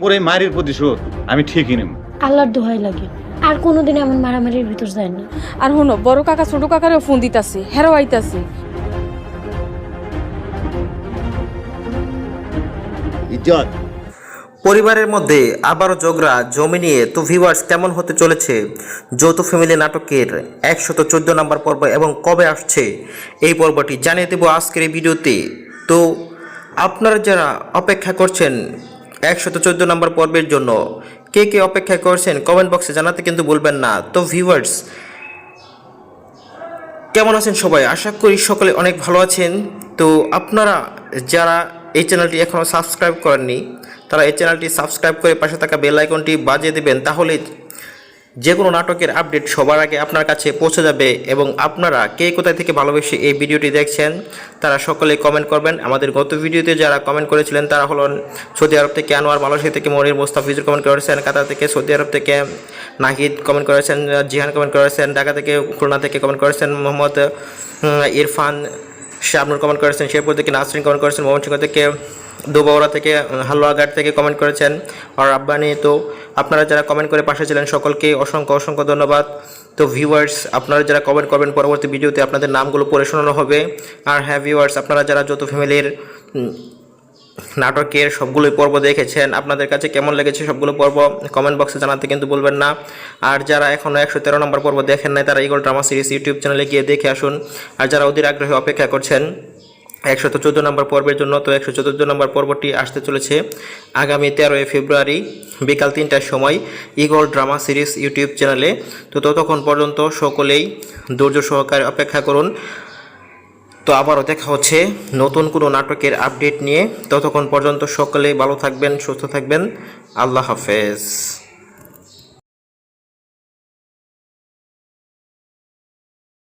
ওর এই মারির প্রতিশোধ আমি ঠিকই নেব। আল্লাহর দোহাই লাগে আর কোনোদিন এমন মারামারির ভিতর যায় না। আর হুনো বড় কাকা ছোট কাকারেও ফোন দিতাছে, হেরাও আইতাছে। ইজ্জত পরিবারের মধ্যে আবারও ঝগড়া জমি নিয়ে। তো ভিউয়ার্স, কেমন হতে চলেছে যৌথ ফ্যামিলি নাটকের 114 নম্বর পর্ব এবং কবে আসছে এই পর্বটি জানিয়ে দেব আজকের এই ভিডিওতে। তো আপনারা যারা অপেক্ষা করছেন 114 নম্বর পর্বের জন্য, কে কে অপেক্ষা করছেন কমেন্ট বক্সে জানাতে কিন্তু ভুলবেন না। তো ভিউয়ার্স, কেমন আছেন সবাই? আশা করি সকলে অনেক ভালো আছেন। তো আপনারা যারা এই চ্যানেলটি এখনও সাবস্ক্রাইব করেননি, তারা এই চ্যানেলটি সাবস্ক্রাইব করে পাশে থাকা বেল আইকনটি বাজিয়ে দেবেন, তাহলে যে কোনো নাটকের আপডেট সবার আগে আপনার কাছে পৌঁছে যাবে। এবং আপনারা কে কোথায় থেকে ভালোবেসে এই ভিডিওটি দেখছেন তারা সকলে কমেন্ট করবেন। আমাদের গত ভিডিওতে যারা কমেন্ট করেছিলেন তারা হলেন সৌদি আরব থেকে আনোয়ার, মালয়েশিয়া থেকে মনির, মুস্তাফিজুর কমেন্ট করেছেন, কাতার থেকে, সৌদি আরব থেকে নাহিদ কমেন্ট করেছেন, জিহান কমেন্ট করেছেন, ঢাকা থেকে, খুলনা থেকে কমেন্ট করেছেন, মোহাম্মদ ইরফান, শাবনুর কমেন্ট করেছেন, শেরপুর থেকে নাসরিন কমেন্ট করেছেন, ময়মনসিংহ থেকে, দুবাওরা থেকে, হালুয়াঘাট থেকে কমেন্ট করেছেন আর রাব্বানি। তো আপনারা যারা কমেন্ট করে পাশে ছিলেন সকলকে অসংখ্য অসংখ্য ধন্যবাদ। তো ভিউয়ার্স, আপনারা যারা কমেন্ট করবেন পরবর্তী ভিডিওতে আপনাদের নামগুলো পড়ে শোনানো হবে। আর হ্যাঁ ভিউয়ার্স, আপনারা যারা যৌথ ফ্যামিলির নাটকের সবগুলোই পর্ব দেখেছেন, আপনাদের কাছে কেমন লেগেছে সবগুলো পর্ব কমেন্ট বক্সে জানাতে কিন্তু বলবেন না। আর যারা এখনও 113 নম্বর পর্ব দেখেন নাই তারা ইগল ড্রামা সিরিজ ইউটিউব চ্যানেলে গিয়ে দেখে আসুন। আর যারা অধীর আগ্রহে অপেক্ষা করছেন 114 নম্বর পর্বের জন্য, তো 114 নম্বর পর্বটি আসতে চলেছে আগামী 13 ফেব্রুয়ারি বিকাল 3টার সময় ইগল ড্রামা সিরিজ ইউটিউব চ্যানেলে। তো ততক্ষণ পর্যন্ত সকলেই ধৈর্য সহকারে অপেক্ষা করুন। তো আবারও দেখা হচ্ছে নতুন কোনো নাটকের আপডেট নিয়ে। ততক্ষণ পর্যন্ত সকলেই ভালো থাকবেন, সুস্থ থাকবেন। আল্লাহ হাফেজ।